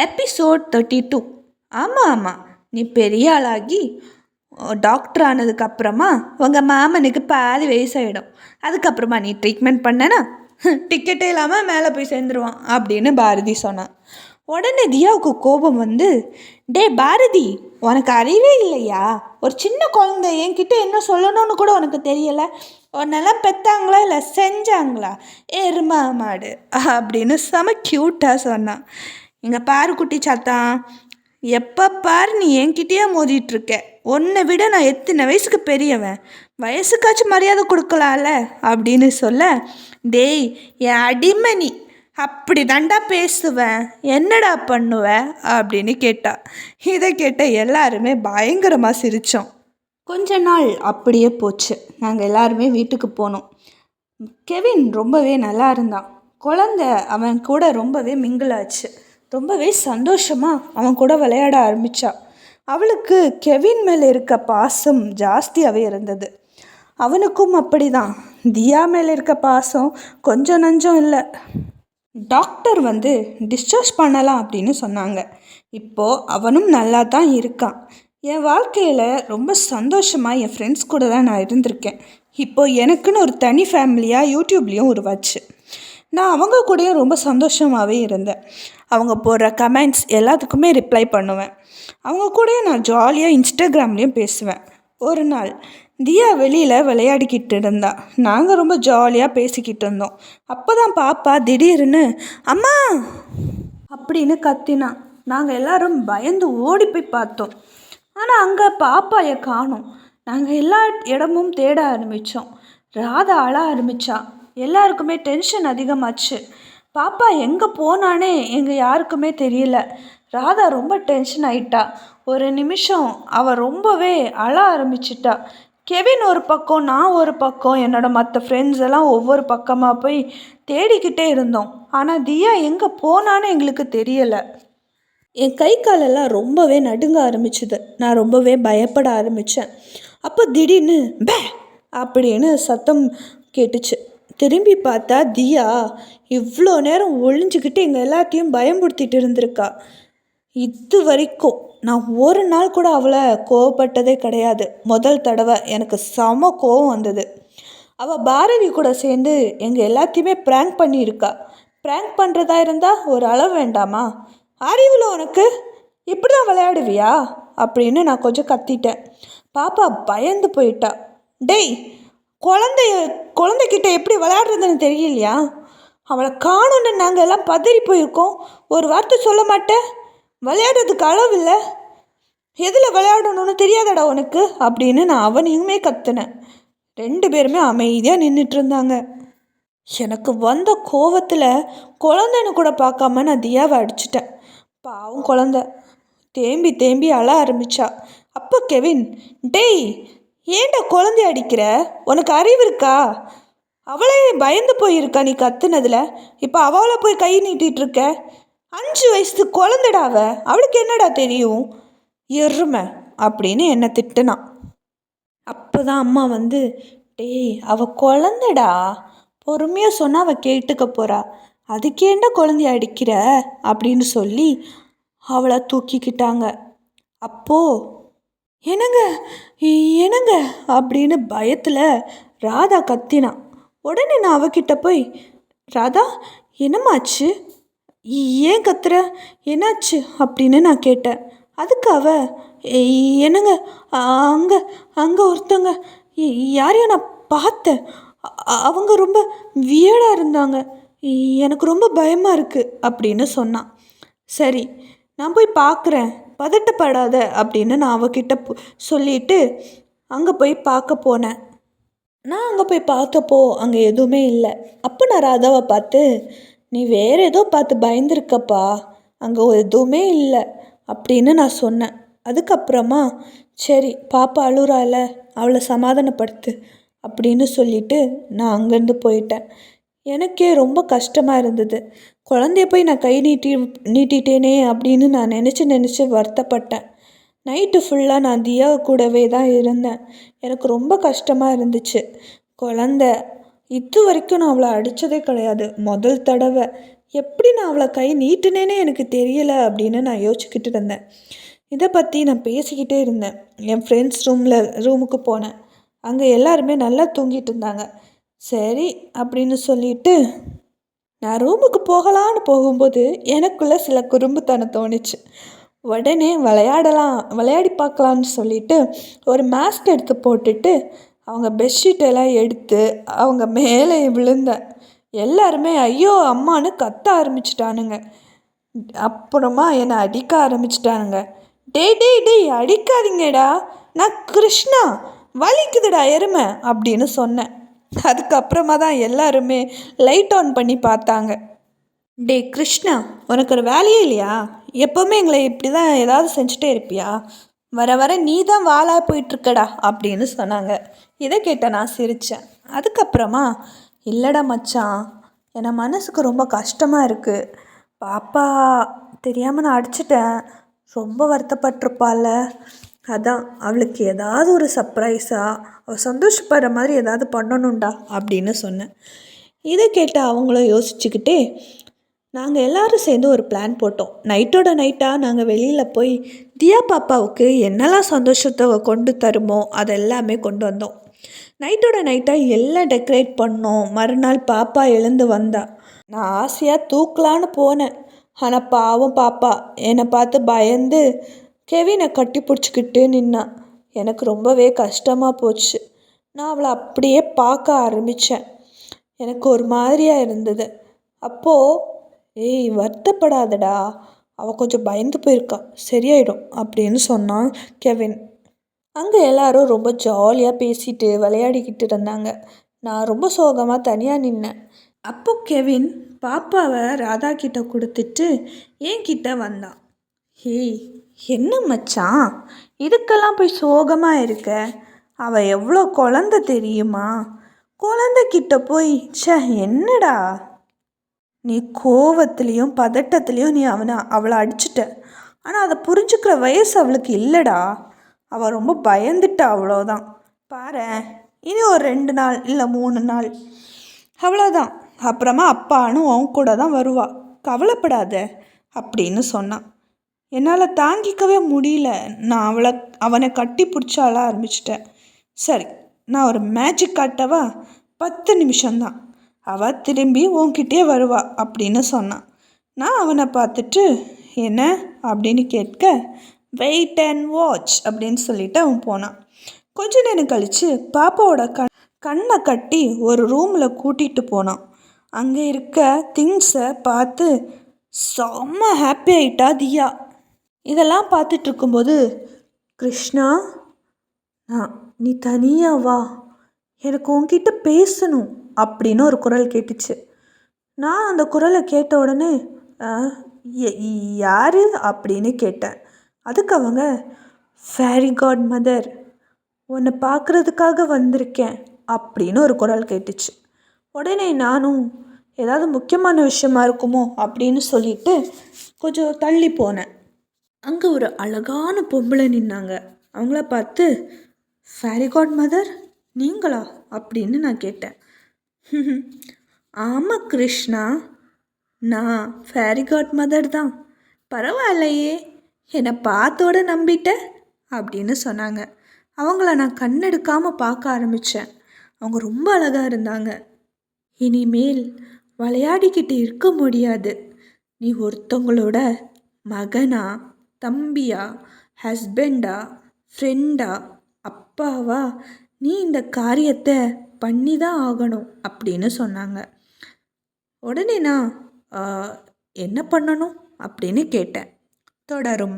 Episode 32. ஆமாம் ஆமாம், நீ பெரிய ஆளாகி டாக்டர் ஆனதுக்கப்புறமா உங்கள் மாமனுக்கு பாதி வயசாகிடும். அதுக்கப்புறமா நீ ட்ரீட்மெண்ட் பண்ணனா டிக்கெட்டே இல்லாமல் மேலே போய் சேர்ந்துருவான் அப்படின்னு பாரதி சொன்னான். உடனே தியாவுக்கு கோபம் வந்து, டே பாரதி, உனக்கு அறிவே இல்லையா? ஒரு சின்ன குழந்தை என்கிட்ட என்ன சொல்லணும்னு கூட உனக்கு தெரியலை. உன்னெல்லாம் பெற்றாங்களா இல்லை செஞ்சாங்களா? எருமா மாடு அப்படின்னு செம க்யூட்டாக சொன்னான். இங்கே பாரு குட்டி சாத்தான், எப்போ பாரு நீ என்கிட்டயே மோதிட்டுருக்க. உன்னை விட நான் எத்தனை வயசுக்கு பெரியவன், வயசுக்காச்சும் மரியாதை கொடுக்கலாம்ல அப்படின்னு சொல்ல, டேய் என் அடிமை நீ, அப்படி தாண்டா பேசுவேன், என்னடா பண்ணுவ அப்படின்னு கேட்டா. இதை கேட்ட எல்லாருமே பயங்கரமாக சிரித்தோம். கொஞ்ச நாள் அப்படியே போச்சு. நாங்கள் எல்லாருமே வீட்டுக்கு போனோம். கெவின் ரொம்பவே நல்லா இருந்தான். குழந்தை அவன் கூட ரொம்பவே மிங்கிளாச்சு. ரொம்பவே சந்தோஷமாக அவன் கூட விளையாட ஆரம்பித்தா. அவளுக்கு கெவின் மேலே இருக்க பாசம் ஜாஸ்தியாகவே இருந்தது. அவனுக்கும் அப்படி தான். தியா மேலே இருக்க பாசம் கொஞ்சம் நஞ்சம் இல்லை. டாக்டர் வந்து டிஸ்சார்ஜ் பண்ணலாம் அப்படின்னு சொன்னாங்க. இப்போது அவனும் நல்லா தான் இருக்கான். என் வாழ்க்கையில் ரொம்ப சந்தோஷமாக என் ஃப்ரெண்ட்ஸ் கூட தான் நான் இருந்திருக்கேன். இப்போது எனக்குன்னு ஒரு தனி ஃபேமிலியாக யூடியூப்லேயும் உருவாச்சு. நான் அவங்க கூடயும் ரொம்ப சந்தோஷமாகவே இருந்தேன். அவங்க போடுற கமெண்ட்ஸ் எல்லாத்துக்குமே ரிப்ளை பண்ணுவேன். அவங்க கூடயும் நான் ஜாலியாக இன்ஸ்டாகிராம்லேயும் பேசுவேன். ஒரு நாள் தியா வெளியில் விளையாடிக்கிட்டு இருந்தா. நாங்கள் ரொம்ப ஜாலியாக பேசிக்கிட்டு இருந்தோம். அப்போ தான் பாப்பா திடீர்னு அம்மா அப்படின்னு கத்தினா. நாங்கள் எல்லாரும் பயந்து ஓடி போய் பார்த்தோம். ஆனால் அங்கே பாப்பாயை காணோம். நாங்கள் எல்லா இடமும் தேட ஆரம்பித்தோம். ராதா அழ ஆரம்பித்தா. எல்லாருக்குமே டென்ஷன் அதிகமாச்சு. பாப்பா எங்கே போனானே எங்கள் யாருக்குமே தெரியல. ராதா ரொம்ப டென்ஷன் ஆயிட்டா. ஒரு நிமிஷம் அவள் ரொம்பவே அழ ஆரம்பிச்சிட்டா. கெவின் ஒரு பக்கம், நான் ஒரு பக்கம், என்னோட மற்ற ஃப்ரெண்ட்ஸ் எல்லாம் ஒவ்வொரு பக்கமாக போய் தேடிக்கிட்டே இருந்தோம். ஆனால் தியா எங்கே போனான்னு எங்களுக்கு தெரியலை. என் கை காலெல்லாம் ரொம்பவே நடுங்க ஆரம்பிச்சுது. நான் ரொம்பவே பயப்பட ஆரம்பித்தேன். அப்போ திடீர்னு பே அப்படின்னு சத்தம் கேட்டுச்சு. திரும்பி பார்த்தா தியா இவ்வளோ நேரம் ஒளிஞ்சிக்கிட்டு எங்கள் எல்லாத்தையும் பயம்படுத்திட்டு இருந்திருக்கா. இது வரைக்கும் நான் ஒரு நாள் கூட அவளை கோவப்பட்டதே கிடையாது. முதல் தடவை எனக்கு செம கோவம் வந்தது. அவள் பாரதி கூட சேர்ந்து எங்கள் எல்லாத்தையுமே ப்ராங்க் பண்ணியிருக்கா. ப்ராங்க் பண்ணுறதா இருந்தால் ஒரு அளவு வேண்டாமா? அறிவில் உனக்கு இப்படி தான் விளையாடுவியா அப்படின்னு நான் கொஞ்சம் கத்திட்டேன். பாப்பா பயந்து போயிட்டா. டேய், குழந்தைகிட்ட எப்படி விளையாடுறதுன்னு தெரியலையா? அவளை காணுன்னு நாங்கள் எல்லாம் பதறி போயிருக்கோம். ஒரு வார்த்தை சொல்ல மாட்டேன்? விளையாடுறதுக்கு அளவில்லை, எதில் விளையாடணும்னு தெரியாதடா உனக்கு அப்படின்னு நான் அவனையுமே கத்துனேன். 2 பேருமே அமைதியாக நின்றுட்டு இருந்தாங்க. எனக்கு வந்த கோவத்தில் குழந்தைன்னு கூட பார்க்காம நான் தியாவை அடிச்சிட்டேன். பாவம் குழந்தை தேம்பி தேம்பி அழ ஆரம்பிச்சா. அப்போ கெவின், டேய் ஏன்டா குழந்தைய அடிக்கிற? உனக்கு அறிவு இருக்கா? அவளே பயந்து போயிருக்கா நீ கத்துனதில். இப்போ அவளை போய் கை நீட்டிகிட்டு இருக்க. 5 வயசு குழந்தைடா அவளுக்கு என்னடா தெரியும்? எருமை அப்படின்னு என்னை திட்டுனான். அப்போ தான் அம்மா வந்து, டேய் அவள் குழந்தைடா, பொறுமையாக சொன்னால் அவள் கேட்டுக்க போகிறா, அதுக்கேண்ட குழந்தைய அடிக்கிற அப்படின்னு சொல்லி அவளை தூக்கிக்கிட்டாங்க. அப்போது என்னங்க என்னங்க அப்படின்னு பயத்தில் ராதா கத்தினான். உடனே நான் அவகிட்ட போய், ராதா என்னம்மாச்சு, ஏன் கத்துற, என்னாச்சு அப்படின்னு நான் கேட்டேன். அதுக்கு என்னங்க அங்கே அங்கே ஒருத்தங்க யாரையும் நான் பார்த்தேன், அவங்க ரொம்ப வியர்டாக இருந்தாங்க, எனக்கு ரொம்ப பயமாக இருக்குது அப்படின்னு சொன்னான். சரி நான் போய் பார்க்குறேன், பதட்டப்படாத அப்படின்னு நான் அவகிட்ட சொல்லிட்டு அங்கே போய் பார்க்க போனேன். நான் அங்கே போய் பார்த்தப்போ அங்கே எதுவுமே இல்லை. அப்போ நான் ராதாவை பார்த்து, நீ வேறு ஏதோ பார்த்து பயந்துருக்கப்பா, அங்கே எதுவுமே இல்லை அப்படின்னு நான் சொன்னேன். அதுக்கப்புறமா சரி பாப்பா அழுறால, அவளை சமாதானப்படுத்து அப்படின்னு சொல்லிட்டு நான் அங்கேருந்து போயிட்டேன். எனக்கே ரொம்ப கஷ்டமாக இருந்தது. குழந்தைய போய் நான் கை நீட்டிட்டேனே அப்படின்னு நான் நினச்சி வருத்தப்பட்டேன். நைட்டு ஃபுல்லாக நான் தியா கூடவே தான் இருந்தேன். எனக்கு ரொம்ப கஷ்டமாக இருந்துச்சு. குழந்த இது வரைக்கும் நான் அவளை அடித்ததே கிடையாது. முதல் தடவை எப்படி நான் அவளை கை நீட்டினேனே எனக்கு தெரியலை அப்படின்னு நான் யோசிச்சுக்கிட்டு இருந்தேன். இதை பற்றி நான் பேசிக்கிட்டே இருந்தேன். என் ஃப்ரெண்ட்ஸ் ரூமுக்கு போனேன். அங்கே எல்லாருமே நல்லா தூங்கிட்டு இருந்தாங்க. சரி அப்படின்னு சொல்லிட்டு நான் ரூமுக்கு போகலான்னு போகும்போது எனக்குள்ளே சில குறும்புத்தனம் தோணுச்சு. உடனே விளையாடி பார்க்கலான்னு சொல்லிட்டு ஒரு மாஸ்க் எடுத்து போட்டுட்டு அவங்க பெட்ஷீட்டெல்லாம் எடுத்து அவங்க மேலே விழுந்தேன். எல்லாருமே ஐயோ அம்மானு கத்த ஆரம்பிச்சிட்டானுங்க. அப்புறமா என்னை அடிக்க ஆரம்பிச்சிட்டானுங்க. டேய் டேய் டேய் அடிக்காதீங்கடா, நான் கிருஷ்ணா, வலிக்குதுடா எருமை அப்படின்னு சொன்னேன். அதுக்கப்புறமா தான் எல்லாருமே லைட் ஆன் பண்ணி பார்த்தாங்க. டே கிருஷ்ணா, உனக்கு ஒரு வேலையே இல்லையா? எப்போவுமே எங்களை இப்படி தான் ஏதாவது செஞ்சுட்டே இருப்பியா? வர வர நீ தான் வாளாக போயிட்டுருக்கடா அப்படின்னு சொன்னாங்க. இதை கேட்ட நான் சிரித்தேன். அதுக்கப்புறமா இல்லைடா மச்சான், என் மனசுக்கு ரொம்ப கஷ்டமாக இருக்குது. பாப்பா தெரியாமல் நான் அடிச்சிட்டேன், ரொம்ப வருத்தப்பட்டிருப்பாள். அதான் அவளுக்கு ஏதாவது ஒரு சர்ப்ரைஸாக அவள் சந்தோஷப்படுற மாதிரி ஏதாவது பண்ணணும்டா அப்படின்னு சொன்னேன். இதை கேட்டு அவங்களும் யோசிச்சுக்கிட்டே நாங்கள் எல்லோரும் சேர்ந்து ஒரு பிளான் போட்டோம். நைட்டோட நைட்டாக நாங்கள் வெளியில் போய் தியா பாப்பாவுக்கு என்னெல்லாம் சந்தோஷத்தை கொண்டு தருமோ அதெல்லாமே கொண்டு வந்தோம். நைட்டோட நைட்டாக எல்லாம் டெக்கரேட் பண்ணோம். மறுநாள் பாப்பா எழுந்து வந்தா. நான் ஆசையாக தூக்கலான்னு போனேன். ஆனால் பாவம் பாப்பா என்னை பார்த்து பயந்து கெவினை கட்டி பிடிச்சிக்கிட்டு நின்னான். எனக்கு ரொம்பவே கஷ்டமாக போச்சு. நான் அவளை அப்படியே பார்க்க ஆரம்பித்தேன். எனக்கு ஒரு மாதிரியாக இருந்தது. அப்போது ஏய் வருத்தப்படாதடா, அவள் கொஞ்சம் பயந்து போயிருக்கா, சரியாயிடும் அப்படின்னு சொன்னான் கெவின். அங்கே எல்லாரும் ரொம்ப ஜாலியாக பேசிட்டு விளையாடிக்கிட்டு இருந்தாங்க. நான் ரொம்ப சோகமாக தனியாக நின்னேன். அப்போ கெவின் பாப்பாவை ராதா கிட்ட கொடுத்துட்டு என்கிட்ட வந்தான். ஏய் என்ன மச்சான், இதுக்கெல்லாம் போய் சோகமாக இருக்க? அவள் எவ்வளோ குழந்தை தெரியுமா? குழந்தைக்கிட்ட போய் என்னடா நீ கோவத்துலேயும் பதட்டத்துலேயும் நீ அவளை அடிச்சிட்ட. ஆனால் அதை புரிஞ்சுக்கிற வயசு அவளுக்கு இல்லைடா. அவள் ரொம்ப பயந்துட்டா, அவ்வளோதான். பாரு, இனி ஒரு 2 நாள் இல்லை 3 நாள் அவ்வளோதான். அப்புறமா அப்பானும் அவன் கூட தான் வருவா, கவலைப்படாத அப்படின்னு சொன்னான். என்னால் தாங்கிக்கவே முடியல. நான் அவனை கட்டி பிடிச்சால ஆரம்பிச்சிட்டேன். சரி, நான் ஒரு மேஜிக் காட்டவா? 10 நிமிஷம்தான், அவள் திரும்பி உன்கிட்டே வருவா அப்படின்னு சொன்னான். நான் அவனை பார்த்துட்டு என்ன அப்படின்னு கேட்க வெயிட் அண்ட் வாட்ச் அப்படின்னு சொல்லிட்டு அவன் போனான். கொஞ்ச நேரம் கழித்து பாப்பாவோட கண்ணை கட்டி ஒரு ரூமில் கூட்டிகிட்டு போனான். அங்கே இருக்க திங்ஸை பார்த்து செம்ம ஹாப்பி ஆகிட்டா தியா. இதெல்லாம் பார்த்துட்டு இருக்கும்போது கிருஷ்ணா, நீ தனியாக வா, எனக்கு உன்கிட்ட பேசணும் அப்படின்னு ஒரு குரல் கேட்டுச்சு. நான் அந்த குரலை கேட்ட உடனே யார் அப்படின்னு கேட்டேன். அதுக்கு அவங்க ஃபேரி காட் மதர், உன்னை பார்க்குறதுக்காக வந்திருக்கேன் அப்படின்னு ஒரு குரல் கேட்டுச்சு. உடனே நானும் ஏதாவது முக்கியமான விஷயமா இருக்குமோ அப்படின்னு சொல்லிட்டு கொஞ்சம் தள்ளி போனேன். அங்கே ஒரு அழகான பொம்பளை நின்னாங்க. அவங்கள பார்த்து ஃபேரி காட் மதர் நீங்களா அப்படின்னு நான் கேட்டேன். ஆமாம் கிருஷ்ணா, நான் ஃபேரி காட் மதர் தான். பரவாயில்லையே, என்னை பார்த்தோட நம்பிட்ட அப்படின்னு சொன்னாங்க. அவங்கள நான் கண்ணெடுக்காமல் பார்க்க ஆரம்பித்தேன். அவங்க ரொம்ப அழகாக இருந்தாங்க. இனிமேல் விளையாடிக்கிட்டு இருக்க முடியாது. நீ ஒருத்தவங்களோட மகனா, தம்பியா, ஹஸ்பண்டா, ஃப்ரெண்டா, அப்பாவா, நீ இந்த காரியத்தை பண்ணி தான் ஆகணும் அப்படின்னு சொன்னாங்க. உடனே நான் என்ன பண்ணணும் அப்படின்னு கேட்டேன். தொடரும்.